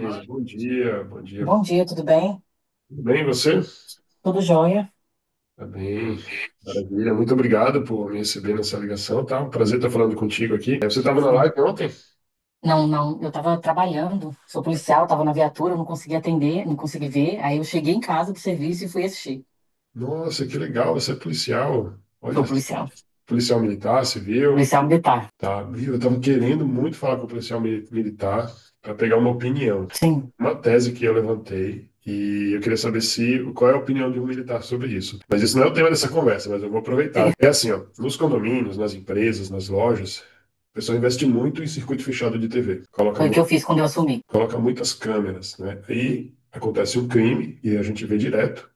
Denise. Bom dia, bom dia. Bom dia, tudo bem? Tudo bem, você? Tudo jóia? Tá bem, maravilha. Muito obrigado por me receber nessa ligação, tá? Um prazer estar falando contigo aqui. Você estava na Sim. live ontem? Não, não, eu estava trabalhando, sou policial, estava na viatura, não consegui atender, não consegui ver. Aí eu cheguei em casa do serviço e fui assistir. Nossa, que legal, você é policial. Sou Olha, policial, policial militar, civil. policial militar. Tá, eu estava querendo muito falar com o policial militar para pegar uma opinião. Sim. Uma tese que eu levantei e eu queria saber qual é a opinião de um militar sobre isso. Mas isso não é o tema dessa conversa, mas eu vou aproveitar. É assim, ó, nos condomínios, nas empresas, nas lojas, o pessoal investe muito em circuito fechado de TV. Foi o que eu fiz quando eu assumi. Coloca muitas câmeras, né? Aí acontece um crime e a gente vê direto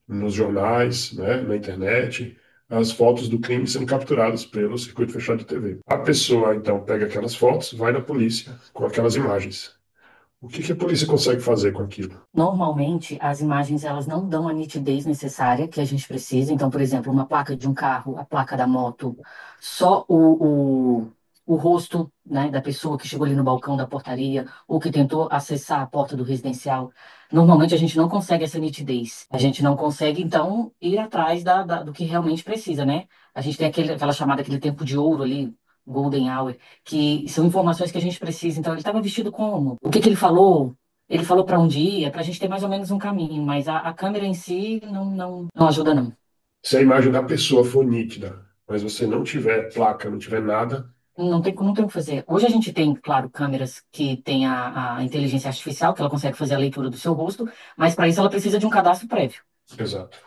nos jornais, né, na internet, as fotos do crime sendo capturadas pelo circuito fechado de TV. A pessoa, então, pega aquelas fotos, vai na polícia com aquelas imagens. O que que a polícia consegue fazer com aquilo? Normalmente, as imagens elas não dão a nitidez necessária que a gente precisa. Então, por exemplo, uma placa de um carro, a placa da moto, só o rosto, né, da pessoa que chegou ali no balcão da portaria ou que tentou acessar a porta do residencial. Normalmente, a gente não consegue essa nitidez. A gente não consegue, então, ir atrás do que realmente precisa, né? A gente tem aquela chamada, aquele tempo de ouro ali, Golden Hour, que são informações que a gente precisa. Então, ele estava vestido como? O que que ele falou? Ele falou para onde ia, para a gente ter mais ou menos um caminho, mas a câmera em si não ajuda, não. Se a imagem da pessoa for nítida, mas você não tiver placa, não tiver nada, Não tem o que fazer. Hoje a gente tem, claro, câmeras que têm a inteligência artificial, que ela consegue fazer a leitura do seu rosto, mas para isso ela precisa de um cadastro prévio. exato.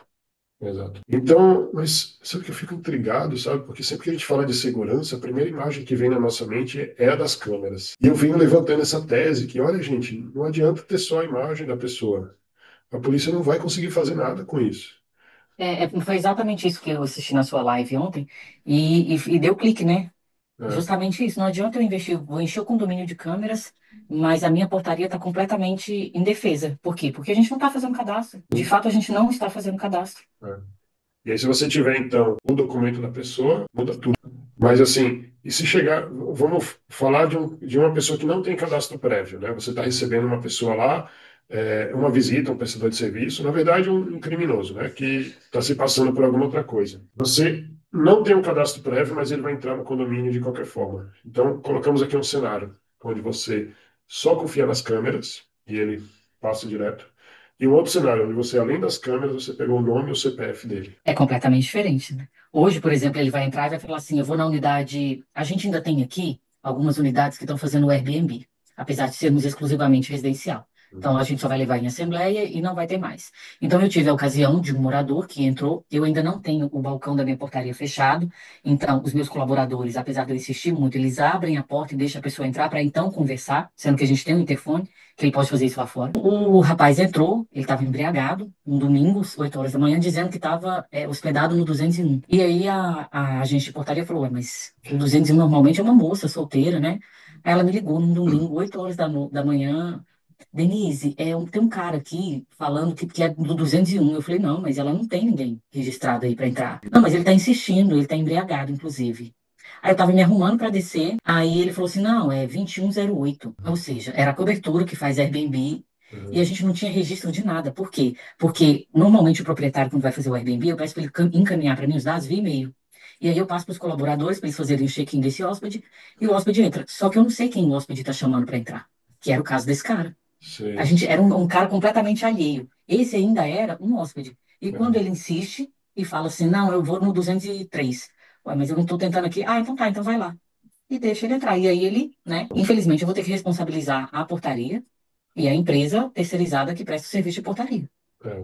Exato. Então, mas sabe que eu fico intrigado, sabe? Porque sempre que a gente fala de segurança, a primeira imagem que vem na nossa mente é a das câmeras. E eu venho levantando essa tese que, olha, gente, não adianta ter só a imagem da pessoa. A polícia não vai conseguir fazer nada com isso. Foi exatamente isso que eu assisti na sua live ontem e deu clique, né? É, Justamente isso. Não adianta eu investir, vou encher o condomínio de câmeras, mas a minha portaria está completamente indefesa. Por quê? Porque a gente não está fazendo cadastro. De fato, a gente não está fazendo cadastro. é. E aí, se você tiver, então, o documento da pessoa, muda tudo. Mas, assim, e se chegar, vamos falar de uma pessoa que não tem cadastro prévio, né? Você está recebendo uma pessoa lá, uma visita, um prestador de serviço, na verdade, um criminoso, né? Que está se passando por alguma outra coisa. Você não tem um cadastro prévio, mas ele vai entrar no condomínio de qualquer forma. Então, colocamos aqui um cenário onde você só confia nas câmeras e ele passa direto. E um outro cenário onde você, além das câmeras, você pegou o nome e o CPF dele. É completamente diferente, né? Hoje, por exemplo, ele vai entrar e vai falar assim: eu vou na unidade. A gente ainda tem aqui algumas unidades que estão fazendo o Airbnb, apesar de sermos exclusivamente residencial. Então, a gente só vai levar em assembleia e não vai ter mais. Então, eu tive a ocasião de um morador que entrou. Eu ainda não tenho o balcão da minha portaria fechado. Então, os meus colaboradores, apesar de eu insistir muito, eles abrem a porta e deixam a pessoa entrar para então conversar, sendo que a gente tem um interfone, que ele pode fazer isso lá fora. O rapaz entrou, ele estava embriagado, um domingo, 8 horas da manhã, dizendo que estava hospedado no 201. E aí a agente de portaria falou: Ué, mas o 201 normalmente é uma moça solteira, né? Aí ela me ligou num domingo, 8 horas da manhã. Denise, tem um cara aqui falando que é do 201. Eu falei: Não, mas ela não tem ninguém registrado aí para entrar. Não, mas ele está insistindo, ele está embriagado, inclusive. Aí eu tava me arrumando para descer, aí ele falou assim: não, é 2108. Ou seja, era a cobertura que faz Airbnb e a Uhum. gente não tinha registro de nada. Por quê? Porque normalmente o proprietário, quando vai fazer o Airbnb, eu peço para ele encaminhar para mim os dados via e-mail. E aí eu passo para os colaboradores para eles fazerem o check-in desse hóspede e o hóspede entra. Só que eu não sei quem o hóspede está chamando para entrar, que era o caso desse cara. A Sei. gente era um cara completamente alheio. Esse ainda era um hóspede. E quando É. ele insiste e fala assim: não, eu vou no 203. Ué, mas eu não estou tentando aqui. Ah, então tá, então vai lá e deixa ele entrar. E aí ele, né? Infelizmente, eu vou ter que responsabilizar a portaria e a empresa terceirizada que presta o serviço de portaria. É.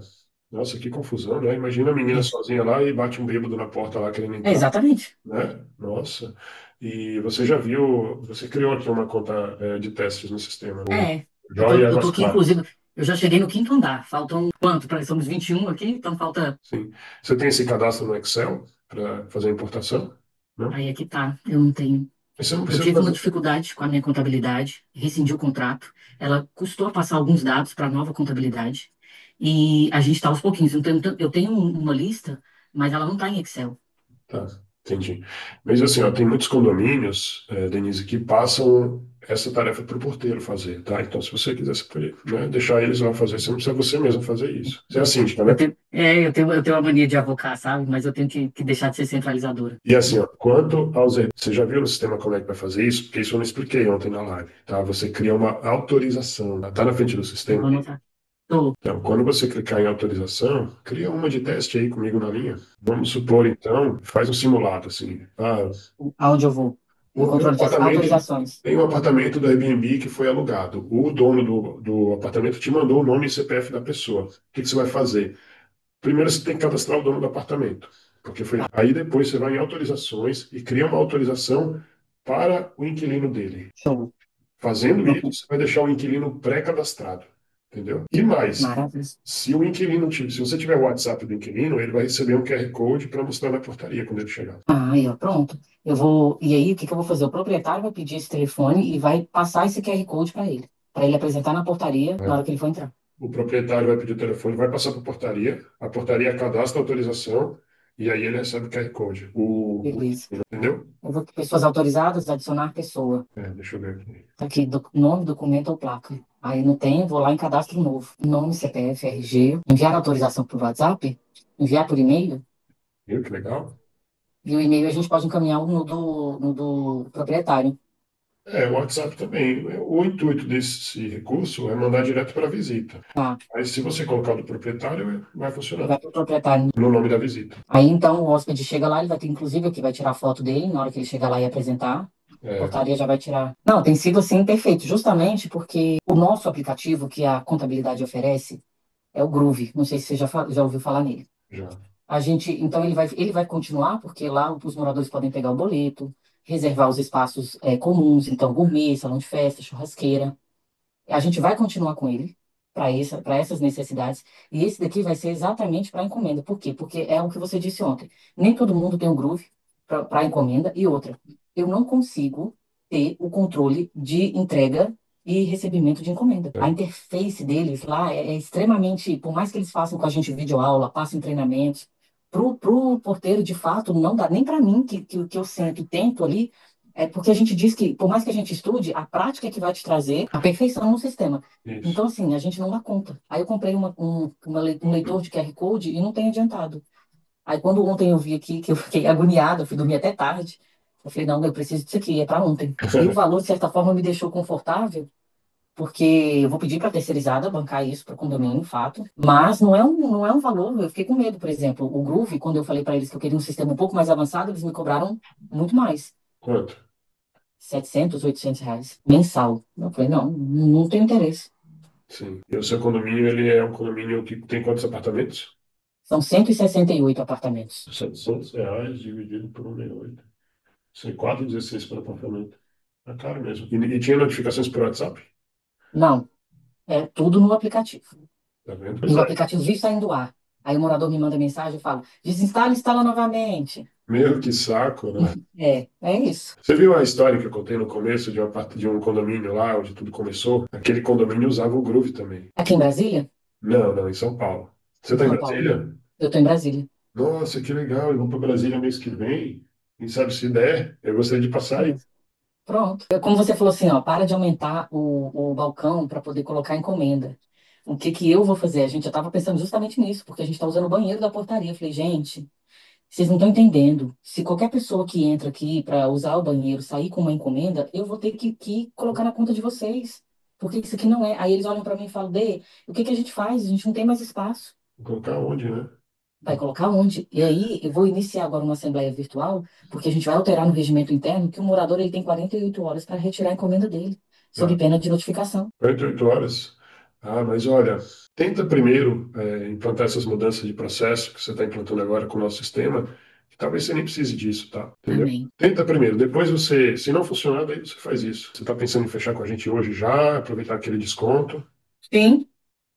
Nossa, que confusão, né? Imagina a menina É, sozinha lá e bate um bêbado na porta lá querendo entrar, exatamente. né? Nossa. E você já viu, você criou aqui uma conta, de testes no sistema, o É, Joy eu tô Águas aqui, Claras. inclusive, eu já cheguei no quinto andar. Faltam quanto? Somos 21 aqui, então falta. Sim. Você tem esse cadastro no Excel para fazer a importação? Não? Aí é que tá, eu não tenho. Mas você não Eu precisa tive uma fazer. dificuldade com a minha contabilidade, rescindi o contrato. Ela custou a passar alguns dados para a nova contabilidade. E a gente está aos pouquinhos. Eu tenho uma lista, mas ela não está em Excel. Tá, entendi. Mas assim, ó, tem muitos condomínios, Denise, que passam. essa tarefa para o porteiro fazer, tá? Então, se você quiser, você pode, né, deixar eles lá fazer, você não precisa você mesmo fazer isso. Você é a síndica, né? Eu tenho uma mania de avocar, sabe? Mas eu tenho que deixar de ser centralizadora. E assim, ó, quanto aos erros, você já viu no sistema como é que vai fazer isso? Porque isso eu não expliquei ontem na live, tá? Você cria uma autorização, tá na frente do Eu sistema. vou anotar. Tô. Então, quando você clicar em autorização, cria uma de teste aí comigo na linha. Vamos supor, então, faz um simulado, assim. Aonde eu vou? Em Tem um controle de apartamento, autorizações. tem um apartamento do Airbnb que foi alugado. O dono do apartamento te mandou o nome e CPF da pessoa. O que que você vai fazer? Primeiro você tem que cadastrar o dono do apartamento, porque foi. Aí depois você vai em autorizações e cria uma autorização para o inquilino dele. Show. Fazendo isso, Pronto. você vai deixar o inquilino pré-cadastrado, entendeu? E mais, Maravilha. se o inquilino, se você tiver o WhatsApp do inquilino, ele vai receber um QR Code para mostrar na portaria quando ele chegar. Ah, aí, ó, pronto. Eu vou. E aí, o que que eu vou fazer? O proprietário vai pedir esse telefone e vai passar esse QR Code para ele apresentar na portaria na hora que ele for entrar. O proprietário vai pedir o telefone, vai passar para a portaria cadastra a autorização e aí ele recebe o QR Code. Beleza. Entendeu? Eu vou pessoas autorizadas, adicionar pessoa. Deixa eu ver aqui. Tá aqui, nome, documento ou placa. Aí não tem, vou lá em cadastro novo. Nome, CPF, RG. Enviar autorização por WhatsApp. Enviar por e-mail. Viu que legal? E o e-mail a gente pode encaminhar no do proprietário. O WhatsApp também. O intuito desse recurso é mandar direto para a visita. Tá. Mas se você colocar do proprietário, vai Ele funcionar vai pro proprietário. no nome da visita. Aí então o hóspede chega lá, ele vai ter, inclusive, aqui vai tirar foto dele na hora que ele chegar lá e apresentar. A É, portaria já vai tirar. Não, tem sido assim perfeito, justamente porque o nosso aplicativo que a contabilidade oferece é o Groove. Não sei se você já ouviu falar nele. já. Então ele vai continuar, porque lá os moradores podem pegar o boleto, reservar os espaços comuns, então gourmet, salão de festa, churrasqueira. A gente vai continuar com ele para essas necessidades. E esse daqui vai ser exatamente para encomenda. Por quê? Porque é o que você disse ontem. Nem todo mundo tem um Groove para encomenda. E outra, eu não consigo ter o controle de entrega e recebimento de encomenda. A interface deles lá é extremamente, por mais que eles façam com a gente videoaula, passem treinamentos, pro porteiro, de fato, não dá nem para mim, que eu sento e tento ali, porque a gente diz que, por mais que a gente estude, a prática é que vai te trazer a perfeição no sistema. Isso. Então, assim, a gente não dá conta. Aí eu comprei um leitor de QR Code e não tem adiantado. Aí quando ontem eu vi aqui, que eu fiquei agoniada, eu fui dormir até tarde, eu falei, não, eu preciso disso aqui, é para ontem. E o valor, de certa forma, me deixou confortável, porque eu vou pedir para a terceirizada bancar isso para o condomínio, fato. Mas não é um valor, eu fiquei com medo, por exemplo. O Groove, quando eu falei para eles que eu queria um sistema um pouco mais avançado, eles me cobraram muito mais. Quanto? 700, R$ 800 mensal. Eu falei, não, não tenho interesse. Sim. E o seu condomínio, ele é um condomínio que tem quantos apartamentos? São 168 apartamentos. R$ 700 dividido por 1,68. Isso é 4,16 por apartamento. É caro mesmo. E tinha notificações por WhatsApp? Não, é tudo no aplicativo. Tá vendo? E Pois o é. aplicativo vive saindo do ar. Aí o morador me manda mensagem e fala, desinstala e instala novamente. Meu, que saco, né? É isso. Você viu a história que eu contei no começo de uma parte de um condomínio lá, onde tudo começou? Aquele condomínio usava o Groove também. Aqui em Brasília? Não, não, em São Paulo. Você Em está em São Paulo. Brasília? Eu estou em Brasília. Nossa, que legal. Eu vou para Brasília mês que vem. Quem sabe se der, eu gostaria de passar aí. Pronto. Como você falou assim, ó, para de aumentar o balcão para poder colocar encomenda. O que que eu vou fazer? A gente já estava pensando justamente nisso, porque a gente está usando o banheiro da portaria. Eu falei, gente, vocês não estão entendendo. Se qualquer pessoa que entra aqui para usar o banheiro sair com uma encomenda, eu vou ter que colocar na conta de vocês. Porque isso aqui não é. Aí eles olham para mim e falam, Dê, o que que a gente faz? A gente não tem mais espaço. Vou colocar onde, né? Vai colocar onde? E aí eu vou iniciar agora uma assembleia virtual, porque a gente vai alterar no regimento interno que o morador ele tem 48 horas para retirar a encomenda dele, sob Ah, pena de notificação. 48 horas. Ah, mas olha, tenta primeiro implantar essas mudanças de processo que você está implantando agora com o nosso sistema, que talvez você nem precise disso, tá? Entendeu? Amém. Tenta primeiro, depois você, se não funcionar, daí você faz isso. Você está pensando em fechar com a gente hoje já, aproveitar aquele desconto? Sim,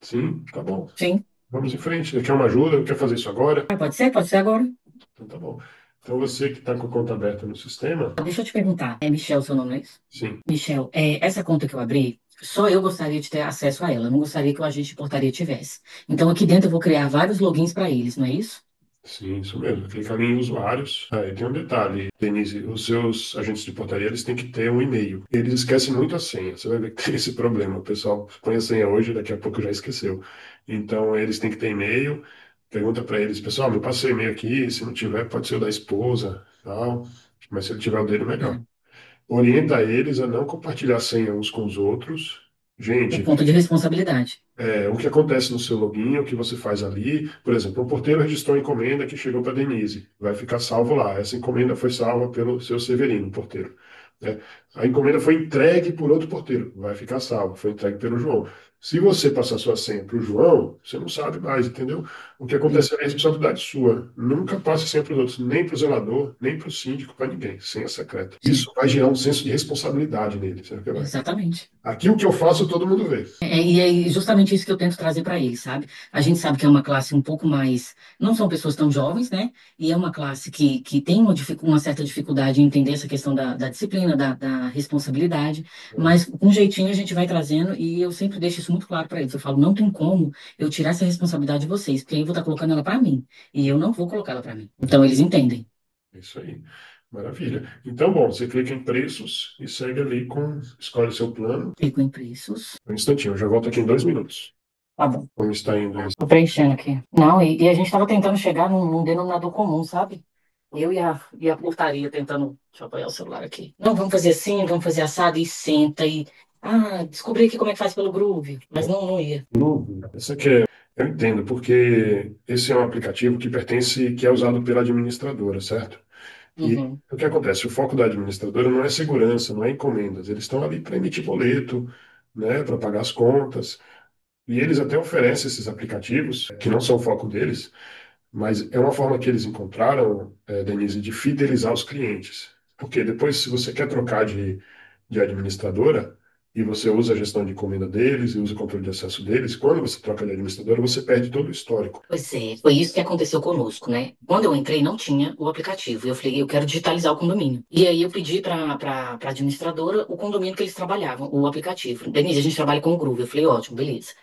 Sim, tá bom. sim. Vamos em frente. Quer uma ajuda? Quer fazer isso agora? Ah, pode ser agora. Então tá bom. Então você que está com a conta aberta no sistema, Deixa eu te perguntar. É Michel seu nome, não é isso? sim. Michel, essa conta que eu abri, só eu gostaria de ter acesso a ela. Eu não gostaria que o agente de portaria tivesse. Então aqui dentro eu vou criar vários logins para eles, não é isso? Sim, isso mesmo. Clicar em usuários. Aí tem um detalhe, Denise, os seus agentes de portaria, eles têm que ter um e-mail. Eles esquecem muito a senha. Você vai ver que tem esse problema. O pessoal põe a senha hoje, daqui a pouco já esqueceu. Então, eles têm que ter e-mail. Pergunta para eles, pessoal, me passa o e-mail aqui. Se não tiver, pode ser o da esposa, tal. Mas se ele tiver o dele, melhor. É. Orienta eles a não compartilhar senha uns com os outros. É Gente, ponto de responsabilidade. o que acontece no seu login, o que você faz ali. Por exemplo, o porteiro registrou a encomenda que chegou para Denise. Vai ficar salvo lá. Essa encomenda foi salva pelo seu Severino, porteiro. Né? A encomenda foi entregue por outro porteiro. Vai ficar salvo. Foi entregue pelo João. Se você passar sua senha para o João, você não sabe mais, entendeu? O que Sim, acontece é responsabilidade sua. Nunca passe senha para os outros, nem para o zelador, nem para o síndico, para ninguém. Senha secreta. sim, Isso vai gerar um senso de responsabilidade nele. Sabe o que vai? exatamente. Aqui o que eu faço, todo mundo vê. E é justamente isso que eu tento trazer para eles, sabe? A gente sabe que é uma classe um pouco mais. Não são pessoas tão jovens, né? E é uma classe que tem uma certa dificuldade em entender essa questão da disciplina, da responsabilidade, mas com jeitinho a gente vai trazendo e eu sempre deixo isso muito claro para eles. Eu falo, não tem como eu tirar essa responsabilidade de vocês, porque aí eu vou estar colocando ela para mim e eu não vou colocar ela para mim. Então eles entendem. É isso aí. Maravilha. Então, bom, você clica em preços e segue ali com. Escolhe seu plano. Fico em preços. Um instantinho, eu já volto aqui em 2 minutos. Tá bom. Como está indo isso? Tô preenchendo aqui. Não, e a gente estava tentando chegar num denominador comum, sabe? Eu e a portaria tentando. Deixa eu apoiar o celular aqui. Não, vamos fazer assim, vamos fazer assado e senta e. Ah, descobri aqui como é que faz pelo Groove. Mas não ia. Dúvida. Essa aqui é. Eu entendo, porque esse é um aplicativo que pertence, que é usado pela administradora, certo? E Uhum. o que acontece? O foco da administradora não é segurança, não é encomendas. Eles estão ali para emitir boleto, né, para pagar as contas. E eles até oferecem esses aplicativos, que não são o foco deles, mas é uma forma que eles encontraram, Denise, de fidelizar os clientes. Porque depois, se você quer trocar de administradora e você usa a gestão de encomenda deles e usa o controle de acesso deles, quando você troca de administradora, você perde todo o histórico. Pois é, foi isso que aconteceu conosco, né? Quando eu entrei, não tinha o aplicativo. Eu falei, eu quero digitalizar o condomínio. E aí eu pedi para a administradora o condomínio que eles trabalhavam, o aplicativo. Denise, a gente trabalha com o Groove. Eu falei, ótimo, beleza.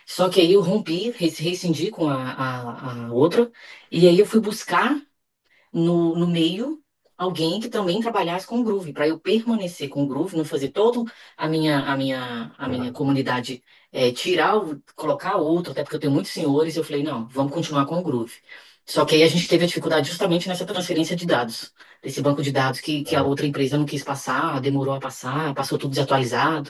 Só que aí eu rompi, rescindi com a outra, e aí eu fui buscar no meio alguém que também trabalhasse com o Groove, para eu permanecer com o Groove, não fazer toda a minha comunidade tirar, colocar outro, até porque eu tenho muitos senhores, eu falei, não, vamos continuar com o Groove. Só que aí a gente teve a dificuldade justamente nessa transferência de dados, desse banco de dados que a Ah, outra empresa não quis passar, demorou a passar, passou tudo desatualizado.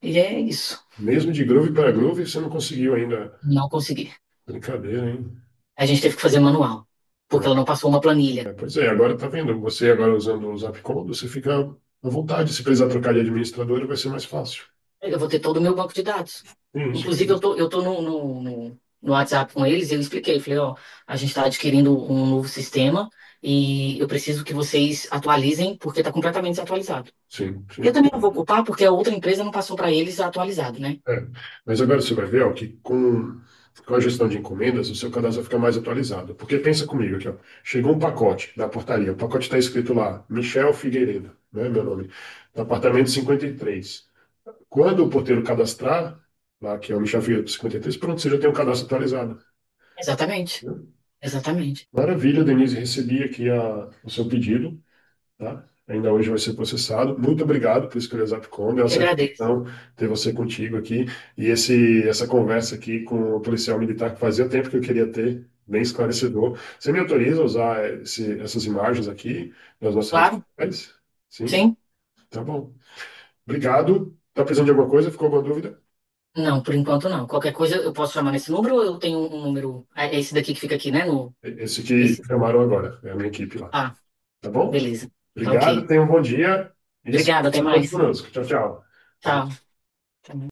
E é isso. mesmo de Groove para Groove, você não conseguiu ainda. Não consegui. Brincadeira, hein? A gente teve que fazer manual, porque ela não passou uma planilha. Pois é, agora tá vendo, você agora usando o Zapcode, você fica à vontade. Se precisar trocar de administrador, vai ser mais fácil. Eu vou ter todo o meu banco de dados. Isso. Inclusive, eu tô no WhatsApp com eles e eu expliquei. Falei, ó, a gente está adquirindo um novo sistema e eu preciso que vocês atualizem porque está completamente desatualizado. Sim, Eu sim. também não vou culpar porque a outra empresa não passou para eles atualizado, né? É. Mas agora você vai ver, ó, que com a gestão de encomendas, o seu cadastro vai ficar mais atualizado. Porque pensa comigo aqui, ó. Chegou um pacote da portaria. O pacote está escrito lá, Michel Figueiredo, né, meu nome, do apartamento 53. Quando o porteiro cadastrar, lá que é o Michel Figueiredo 53, pronto, você já tem o cadastro atualizado. Exatamente. Né? Exatamente. Maravilha, Denise, recebi aqui o seu pedido. Tá? Ainda hoje vai ser processado. Muito obrigado por escolher a Zapcom, é uma Eu agradeço. satisfação ter você contigo aqui e essa conversa aqui com o policial militar que fazia tempo que eu queria ter, bem esclarecedor. Você me autoriza a usar essas imagens aqui nas nossas redes Claro, sociais? Sim? sim. Tá bom. Obrigado. Tá precisando de alguma coisa? Ficou alguma dúvida? Não, por enquanto não. Qualquer coisa eu posso chamar nesse número ou eu tenho um número. É esse daqui que fica aqui, né? Esse que Esse. chamaram agora, é a minha equipe lá. Ah, Tá bom? beleza. Tá Obrigado, ok. tenha um bom dia e Obrigada, até se conte mais. conosco. Tchau, tchau. Tchau.